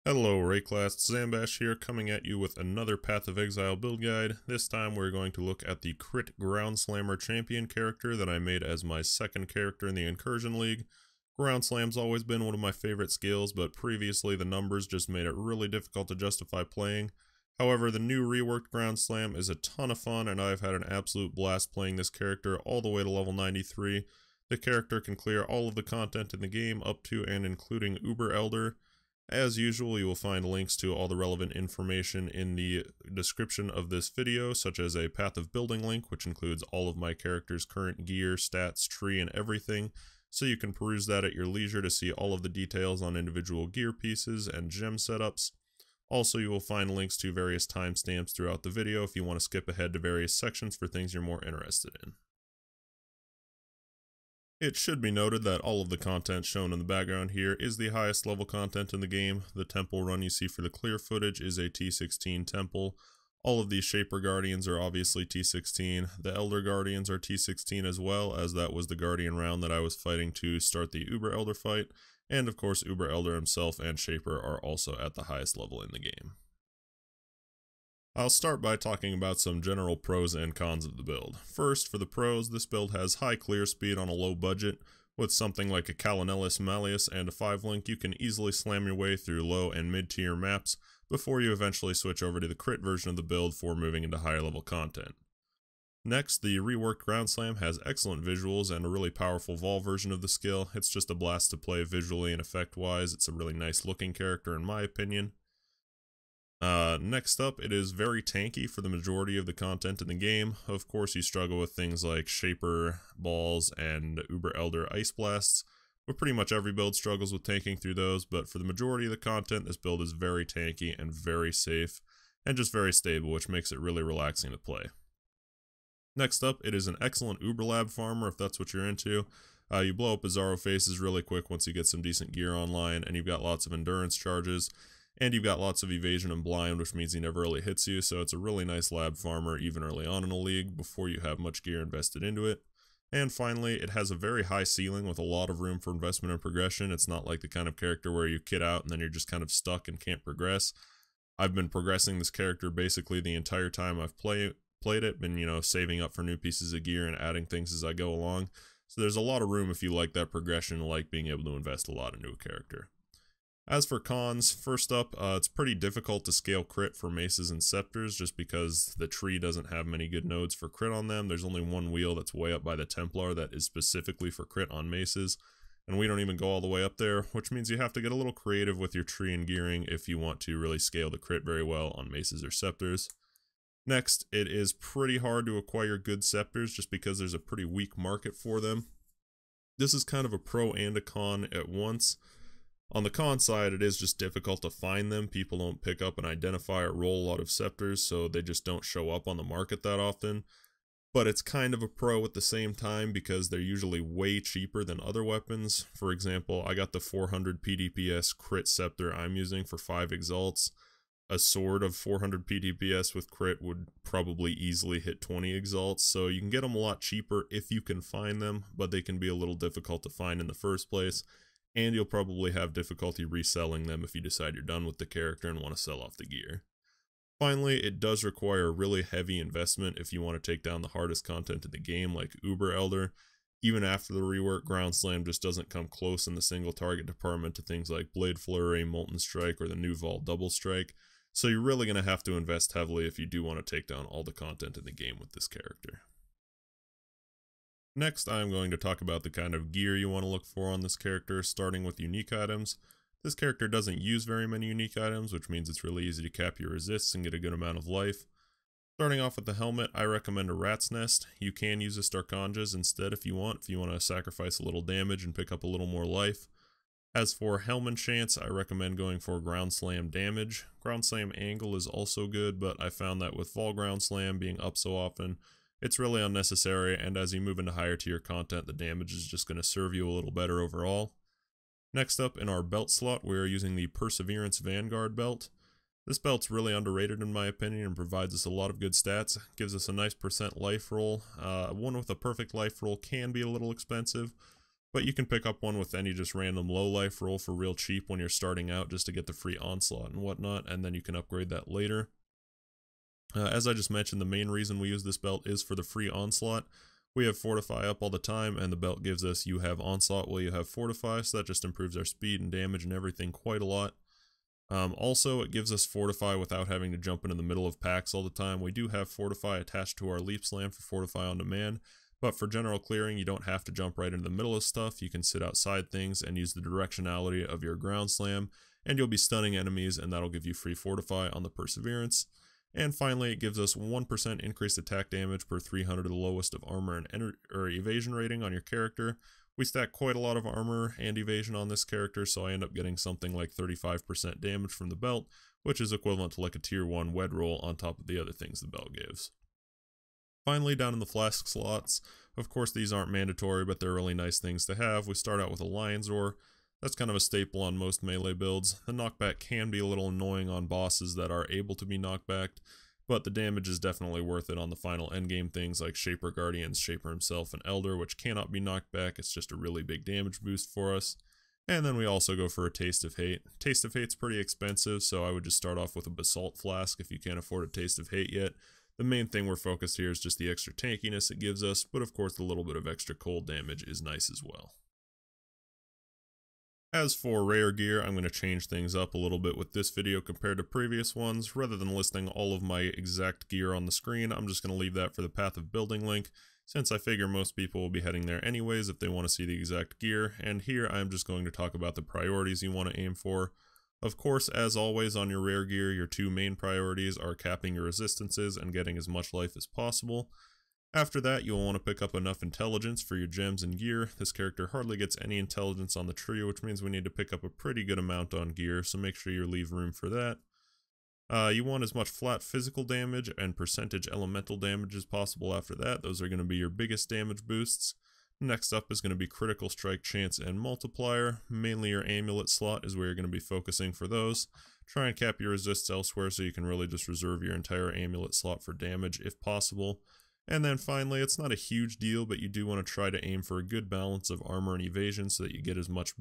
Hello Rayclass, Zambash here, coming at you with another Path of Exile build guide. This time we're going to look at the Crit Groundslammer champion character that I made as my second character in the Incursion League. Groundslam's always been one of my favorite skills, but previously the numbers just made it really difficult to justify playing. However, the new reworked Groundslam is a ton of fun, and I've had an absolute blast playing this character all the way to level 93. The character can clear all of the content in the game up to and including Uber Elder. As usual, you will find links to all the relevant information in the description of this video, such as a Path of Building link, which includes all of my character's current gear, stats, tree, and everything, so you can peruse that at your leisure to see all of the details on individual gear pieces and gem setups. Also, you will find links to various timestamps throughout the video if you want to skip ahead to various sections for things you're more interested in. It should be noted that all of the content shown in the background here is the highest level content in the game. The temple run you see for the clear footage is a T16 temple. All of these Shaper Guardians are obviously T16. The Elder Guardians are T16 as well, as that was the Guardian round that I was fighting to start the Uber Elder fight. And of course, Uber Elder himself and Shaper are also at the highest level in the game. I'll start by talking about some general pros and cons of the build. First, for the pros, this build has high clear speed on a low budget. With something like a Calanellis Malleus and a 5-link, you can easily slam your way through low and mid-tier maps before you eventually switch over to the crit version of the build for moving into higher level content. Next, the reworked Groundslam has excellent visuals and a really powerful Vol version of the skill. It's just a blast to play visually and effect-wise. It's a really nice looking character in my opinion. Next up, it is very tanky for the majority of the content in the game. Of course, you struggle with things like Shaper, Balls, and Uber Elder Ice Blasts, but pretty much every build struggles with tanking through those, but for the majority of the content, this build is very tanky and very safe, and just very stable, which makes it really relaxing to play. Next up, it is an excellent Uber Lab farmer if that's what you're into. You blow up Bizarro faces really quick once you get some decent gear online, and you've got lots of endurance charges. And you've got lots of evasion and blind, which means he never really hits you, so it's a really nice lab farmer even early on in a league before you have much gear invested into it. And finally, it has a very high ceiling with a lot of room for investment and progression. It's not like the kind of character where you kit out and then you're just kind of stuck and can't progress. I've been progressing this character basically the entire time I've played it, been, saving up for new pieces of gear and adding things as I go along. So there's a lot of room if you like that progression, like being able to invest a lot into a character. As for cons, first up, it's pretty difficult to scale crit for maces and scepters just because the tree doesn't have many good nodes for crit on them. There's only one wheel that's way up by the Templar that is specifically for crit on maces, and we don't even go all the way up there, which means you have to get a little creative with your tree and gearing if you want to really scale the crit very well on maces or scepters. Next, it is pretty hard to acquire good scepters just because there's a pretty weak market for them. This is kind of a pro and a con at once. On the con side, it is just difficult to find them. People don't pick up and identify or roll a lot of scepters, so they just don't show up on the market that often. But it's kind of a pro at the same time because they're usually way cheaper than other weapons. For example, I got the 400 PDPS crit scepter I'm using for 5 exalts. A sword of 400 PDPS with crit would probably easily hit 20 exalts, so you can get them a lot cheaper if you can find them, but they can be a little difficult to find in the first place. And you'll probably have difficulty reselling them if you decide you're done with the character and want to sell off the gear. Finally, it does require a really heavy investment if you want to take down the hardest content in the game like Uber Elder. Even after the rework, Groundslam just doesn't come close in the single target department to things like Blade Flurry, Molten Strike, or the new Vol Double Strike, so you're really going to have to invest heavily if you do want to take down all the content in the game with this character. Next, I'm going to talk about the kind of gear you want to look for on this character, starting with unique items. This character doesn't use very many unique items, which means it's really easy to cap your resists and get a good amount of life. Starting off with the helmet, I recommend a Rat's Nest. You can use a Starkanjas instead if you want to sacrifice a little damage and pick up a little more life. As for Helm enchants, I recommend going for Groundslam damage. Groundslam angle is also good, but I found that with Vol Groundslam being up so often, it's really unnecessary, and as you move into higher tier content, the damage is just going to serve you a little better overall. Next up in our belt slot, we are using the Perseverance Vanguard belt. This belt's really underrated in my opinion and provides us a lot of good stats. Gives us a nice % life roll. One with a perfect life roll can be a little expensive, but you can pick up one with any just random low life roll for real cheap when you're starting out just to get the free onslaught and whatnot, and then you can upgrade that later. As I just mentioned, the main reason we use this belt is for the free onslaught. We have Fortify up all the time, and the belt gives us you have onslaught while you have Fortify, so that just improves our speed and damage and everything quite a lot. Also, it gives us Fortify without having to jump into the middle of packs all the time. We do have Fortify attached to our Leap Slam for Fortify on demand, but for general clearing, you don't have to jump right into the middle of stuff. You can sit outside things and use the directionality of your Groundslam, and you'll be stunning enemies, and that'll give you free Fortify on the Perseverance. And finally, it gives us 1% increased attack damage per 300 of the lowest of armor and evasion rating on your character. We stack quite a lot of armor and evasion on this character, so I end up getting something like 35% damage from the belt, which is equivalent to like a tier 1 wed roll on top of the other things the belt gives. Finally, down in the flask slots, of course these aren't mandatory, but they're really nice things to have. We start out with a Lion's Roar. That's kind of a staple on most melee builds. The knockback can be a little annoying on bosses that are able to be knockbacked, but the damage is definitely worth it on the final endgame things like Shaper Guardians, Shaper himself, and Elder, which cannot be knocked back. It's just a really big damage boost for us. And then we also go for a Taste of Hate. Taste of Hate's pretty expensive, so I would just start off with a Basalt Flask if you can't afford a Taste of Hate yet. The main thing we're focused here is just the extra tankiness it gives us, but of course the little bit of extra cold damage is nice as well. As for rare gear, I'm going to change things up a little bit with this video compared to previous ones. Rather than listing all of my exact gear on the screen, I'm just going to leave that for the Path of Building link, since I figure most people will be heading there anyways if they want to see the exact gear, and here I'm just going to talk about the priorities you want to aim for. Of course, as always on your rare gear, your two main priorities are capping your resistances and getting as much life as possible. After that, you'll want to pick up enough intelligence for your gems and gear. This character hardly gets any intelligence on the tree, which means we need to pick up a pretty good amount on gear, so make sure you leave room for that. You want as much flat physical damage and percentage elemental damage as possible after that. Those are going to be your biggest damage boosts. Next up is going to be critical strike chance and multiplier. Mainly your amulet slot is where you're going to be focusing for those. Try and cap your resists elsewhere so you can really just reserve your entire amulet slot for damage if possible. And then finally, it's not a huge deal, but you do want to try to aim for a good balance of armor and evasion so that you get as much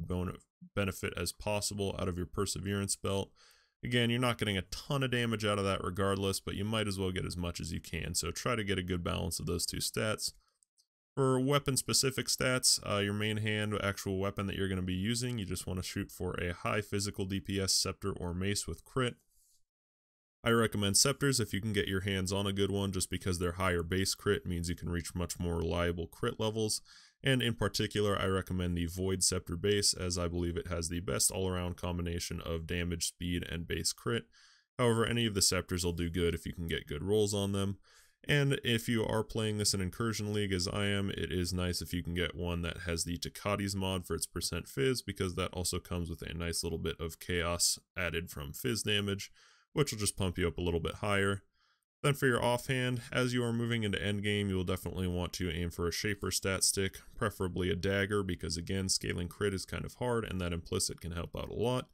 benefit as possible out of your Perseverance belt. Again, you're not getting a ton of damage out of that regardless, but you might as well get as much as you can, so try to get a good balance of those two stats. For weapon-specific stats, your main hand actual weapon that you're going to be using, you just want to shoot for a high physical DPS scepter or mace with crit. I recommend scepters if you can get your hands on a good one, just because their higher base crit means you can reach much more reliable crit levels, and in particular I recommend the Void Scepter base, as I believe it has the best all-around combination of damage, speed, and base crit. However, any of the scepters will do good if you can get good rolls on them, and if you are playing this in Incursion League as I am, it is nice if you can get one that has the Takati's mod for its percent fizz, because that also comes with a nice little bit of chaos added from fizz damage, which will just pump you up a little bit higher. Then for your offhand, as you are moving into endgame, you will definitely want to aim for a Shaper stat stick, preferably a dagger, because again, scaling crit is kind of hard and that implicit can help out a lot.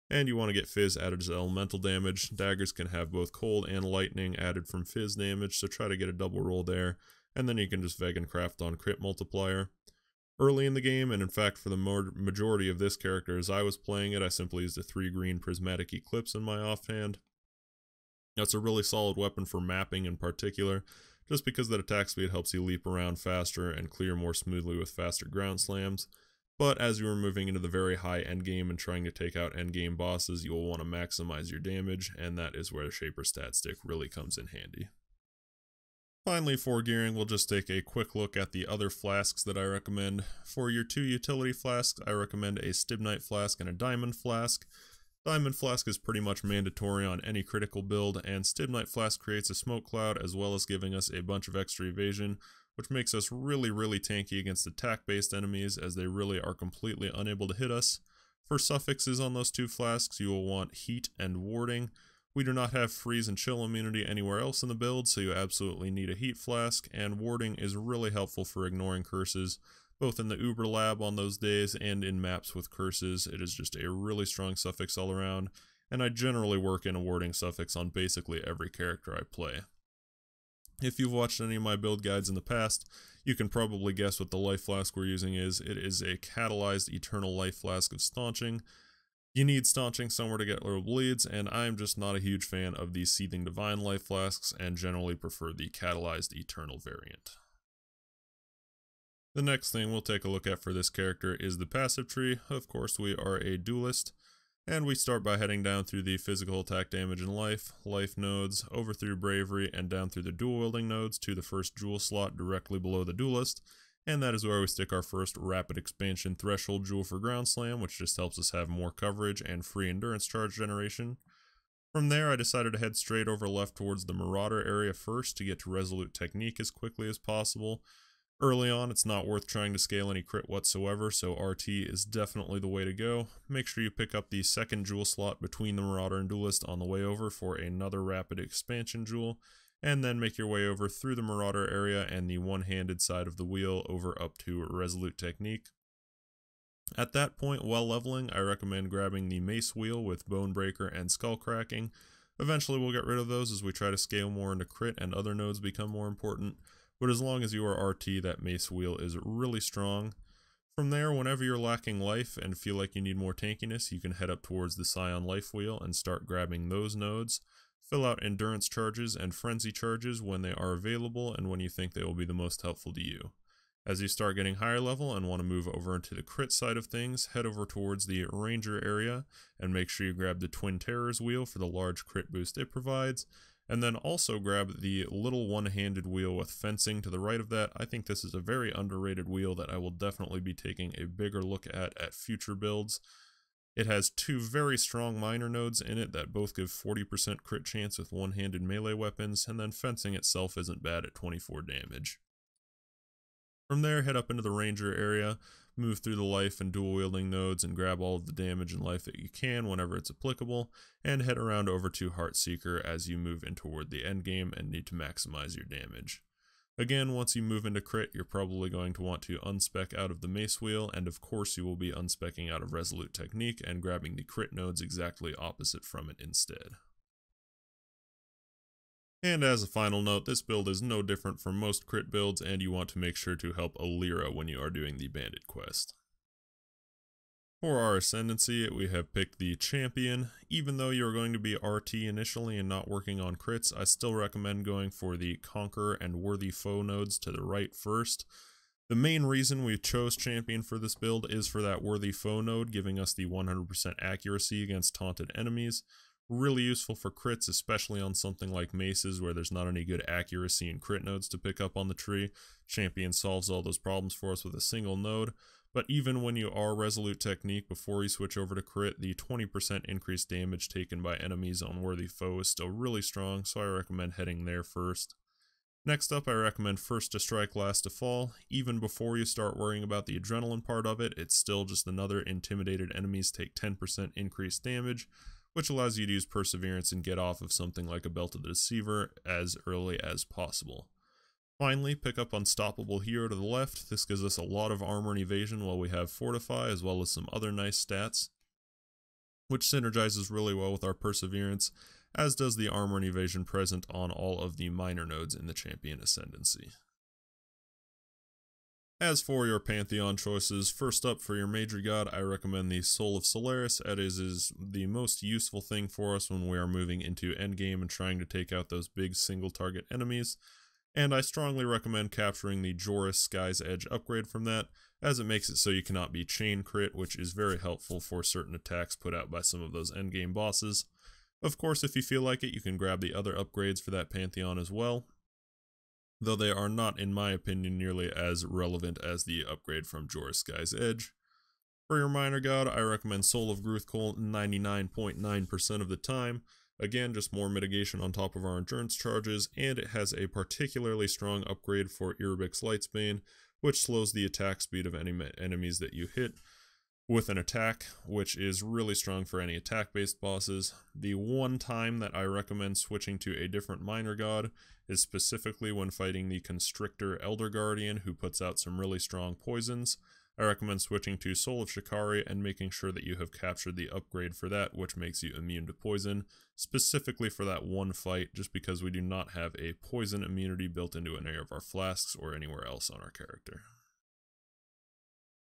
And you want to get fizz added as elemental damage. Daggers can have both cold and lightning added from fizz damage, so try to get a double roll there, and then you can just Vegan craft on crit multiplier. Early in the game, and in fact for the majority of this character as I was playing it, I simply used a 3 green prismatic eclipse in my offhand. That's a really solid weapon for mapping in particular, just because that attack speed helps you leap around faster and clear more smoothly with faster ground slams. But as you are moving into the very high endgame and trying to take out endgame bosses, you will want to maximize your damage, and that is where the Shaper stat stick really comes in handy. Finally, for gearing, we'll just take a quick look at the other flasks that I recommend. For your 2 utility flasks, I recommend a Stibnite flask and a Diamond flask. Diamond Flask is pretty much mandatory on any critical build, and Stibnite Flask creates a smoke cloud as well as giving us a bunch of extra evasion, which makes us really tanky against attack-based enemies, as they really are completely unable to hit us. For suffixes on those 2 flasks, you will want Heat and Warding. We do not have Freeze and Chill immunity anywhere else in the build, so you absolutely need a Heat Flask, and Warding is really helpful for ignoring curses, both in the Uber lab on those days and in maps with curses. It is just a really strong suffix all around, and I generally work in a warding suffix on basically every character I play. If you've watched any of my build guides in the past, you can probably guess what the life flask we're using is. It is a catalyzed eternal life flask of staunching. You need staunching somewhere to get low bleeds, and I'm just not a huge fan of the Seething Divine life flasks and generally prefer the catalyzed eternal variant. The next thing we'll take a look at for this character is the passive tree. Of course, we are a duelist, and we start by heading down through the physical attack damage and life nodes, over through bravery, and down through the dual wielding nodes to the first jewel slot directly below the duelist, and that is where we stick our first rapid expansion threshold jewel for Groundslam, which just helps us have more coverage and free endurance charge generation. From there, I decided to head straight over left towards the Marauder area first to get to Resolute Technique as quickly as possible. Early on, it's not worth trying to scale any crit whatsoever, so RT is definitely the way to go. Make sure you pick up the second jewel slot between the Marauder and Duelist on the way over for another rapid expansion jewel, and then make your way over through the Marauder area and the one-handed side of the wheel over up to Resolute Technique. At that point, while leveling, I recommend grabbing the Mace wheel with Bone Breaker and Skull Cracking. Eventually we'll get rid of those as we try to scale more into crit and other nodes become more important. But as long as you are RT, that Mace wheel is really strong. From there, whenever you're lacking life and feel like you need more tankiness, you can head up towards the Scion life wheel and start grabbing those nodes. Fill out endurance charges and frenzy charges when they are available and when you think they will be the most helpful to you. As you start getting higher level and want to move over into the crit side of things, head over towards the Ranger area and make sure you grab the Twin Terrors wheel for the large crit boost it provides. And then also grab the little one-handed wheel with fencing to the right of that. I think this is a very underrated wheel that I will definitely be taking a bigger look at future builds. It has two very strong minor nodes in it that both give 40% crit chance with one-handed melee weapons, and then fencing itself isn't bad at 24 damage. From there, head up into the Ranger area, move through the life and dual wielding nodes and grab all of the damage and life that you can whenever it's applicable, and head around over to Heartseeker as you move in toward the endgame and need to maximize your damage. Again, once you move into crit, you're probably going to want to unspec out of the Mace wheel, and of course you will be unspecking out of Resolute Technique and grabbing the crit nodes exactly opposite from it instead. And as a final note, this build is no different from most crit builds, and you want to make sure to help Alira when you are doing the Bandit quest. For our Ascendancy, we have picked the Champion. Even though you're going to be RT initially and not working on crits, I still recommend going for the Conqueror and Worthy Foe nodes to the right first. The main reason we chose Champion for this build is for that Worthy Foe node, giving us the 100% accuracy against taunted enemies. Really useful for crits, especially on something like maces where there's not any good accuracy and crit nodes to pick up on the tree. Champion solves all those problems for us with a single node. But even when you are Resolute Technique before you switch over to crit, the 20% increased damage taken by enemies on Worthy Foe is still really strong, so I recommend heading there first. Next up, I recommend First to Strike, Last to Fall. Even before you start worrying about the adrenaline part of it, it's still just another intimidated enemies take 10% increased damage, which allows you to use Perseverance and get off of something like a Belt of the Deceiver as early as possible. Finally, pick up Unstoppable Hero to the left. This gives us a lot of armor and evasion while we have Fortify, as well as some other nice stats, which synergizes really well with our Perseverance, as does the armor and evasion present on all of the minor nodes in the Champion Ascendancy. As for your Pantheon choices, first up for your Major God, I recommend the Soul of Solaris, as is the most useful thing for us when we are moving into endgame and trying to take out those big single target enemies. And I strongly recommend capturing the Joris Sky's Edge upgrade from that, as it makes it so you cannot be chain crit, which is very helpful for certain attacks put out by some of those endgame bosses. Of course, if you feel like it, you can grab the other upgrades for that Pantheon as well, though they are not, in my opinion, nearly as relevant as the upgrade from Joris Sky's Edge. For your Minor God, I recommend Soul of Gruthkol 99.9% of the time. Again, just more mitigation on top of our endurance charges, and it has a particularly strong upgrade for Irabix Lightsbane, which slows the attack speed of any enemies that you hit with an attack, which is really strong for any attack-based bosses. The one time that I recommend switching to a different Minor God is specifically when fighting the Constrictor Elder Guardian, who puts out some really strong poisons. I recommend switching to Soul of Shikari and making sure that you have captured the upgrade for that, which makes you immune to poison, specifically for that one fight, just because we do not have a poison immunity built into any of our flasks or anywhere else on our character.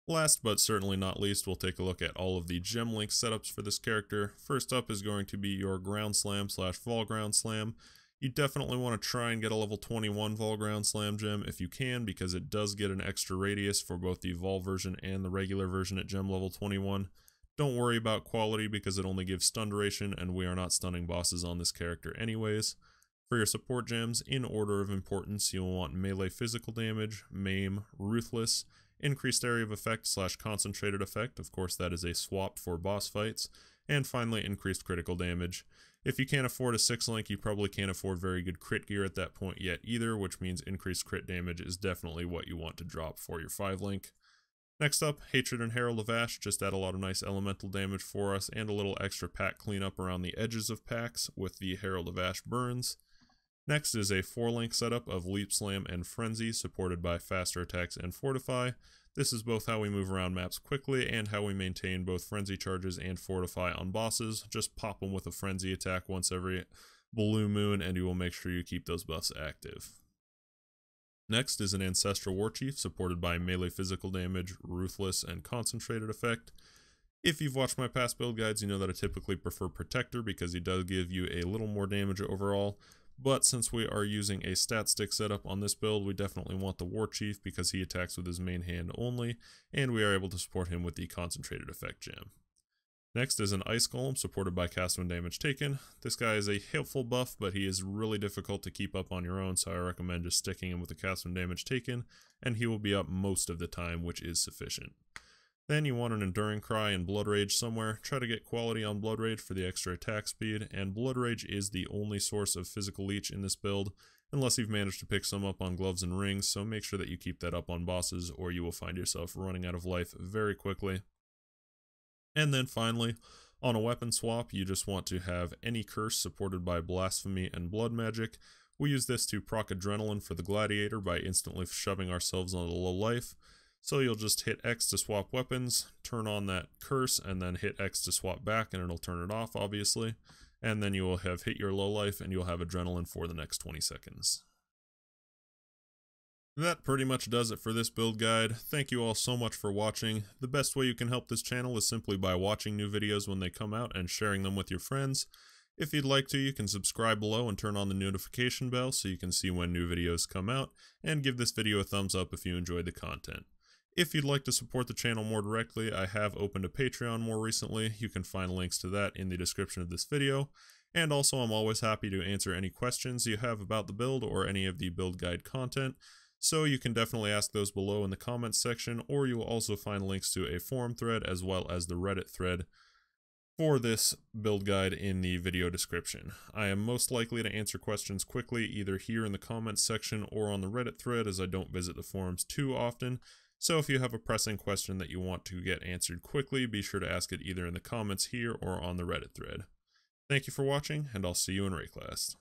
Last but certainly not least, we'll take a look at all of the gem link setups for this character. First up is going to be your Groundslam / Vol Groundslam. You definitely want to try and get a level 21 Vol Groundslam gem if you can, because it does get an extra radius for both the Vol version and the regular version at gem level 21. Don't worry about quality because it only gives stun duration, and we are not stunning bosses on this character anyways. For your support gems, in order of importance, you'll want melee physical damage, maim, ruthless, increased area of effect / concentrated effect, of course that is a swap for boss fights, and finally increased critical damage. If you can't afford a 6-link, you probably can't afford very good crit gear at that point yet either, which means increased crit damage is definitely what you want to drop for your 5-link. Next up, Hatred and Herald of Ash just add a lot of nice elemental damage for us and a little extra pack cleanup around the edges of packs with the Herald of Ash burns. Next is a 4-link setup of Leap Slam and Frenzy, supported by faster attacks and Fortify. This is both how we move around maps quickly and how we maintain both Frenzy charges and Fortify on bosses. Just pop them with a Frenzy attack once every blue moon and you will make sure you keep those buffs active. Next is an Ancestral Warchief, supported by melee physical damage, ruthless, and concentrated effect. If you've watched my past build guides, you know that I typically prefer Protector because he does give you a little more damage overall. But since we are using a stat stick setup on this build, we definitely want the War Chief because he attacks with his main hand only, and we are able to support him with the Concentrated Effect gem. Next is an Ice Golem, supported by cast when damage taken. This guy is a helpful buff, but he is really difficult to keep up on your own, so I recommend just sticking him with the cast when damage taken, and he will be up most of the time, which is sufficient. Then you want an Enduring Cry and Blood Rage somewhere. Try to get quality on Blood Rage for the extra attack speed, and Blood Rage is the only source of physical leech in this build, unless you've managed to pick some up on gloves and rings, so make sure that you keep that up on bosses or you will find yourself running out of life very quickly. And then finally, on a weapon swap, you just want to have any curse supported by Blasphemy and Blood Magic. We use this to proc Adrenaline for the Gladiator by instantly shoving ourselves on a low life. So you'll just hit X to swap weapons, turn on that curse, and then hit X to swap back, and it'll turn it off, obviously. And then you will have hit your low life, and you'll have Adrenaline for the next 20 seconds. That pretty much does it for this build guide. Thank you all so much for watching. The best way you can help this channel is simply by watching new videos when they come out and sharing them with your friends. If you'd like to, you can subscribe below and turn on the notification bell so you can see when new videos come out, and give this video a thumbs up if you enjoyed the content. If you'd like to support the channel more directly, I have opened a Patreon more recently. You can find links to that in the description of this video. And also, I'm always happy to answer any questions you have about the build or any of the build guide content. So you can definitely ask those below in the comments section, or you will also find links to a forum thread as well as the Reddit thread for this build guide in the video description. I am most likely to answer questions quickly either here in the comments section or on the Reddit thread, as I don't visit the forums too often. So if you have a pressing question that you want to get answered quickly, be sure to ask it either in the comments here or on the Reddit thread. Thank you for watching, and I'll see you in Rayclast.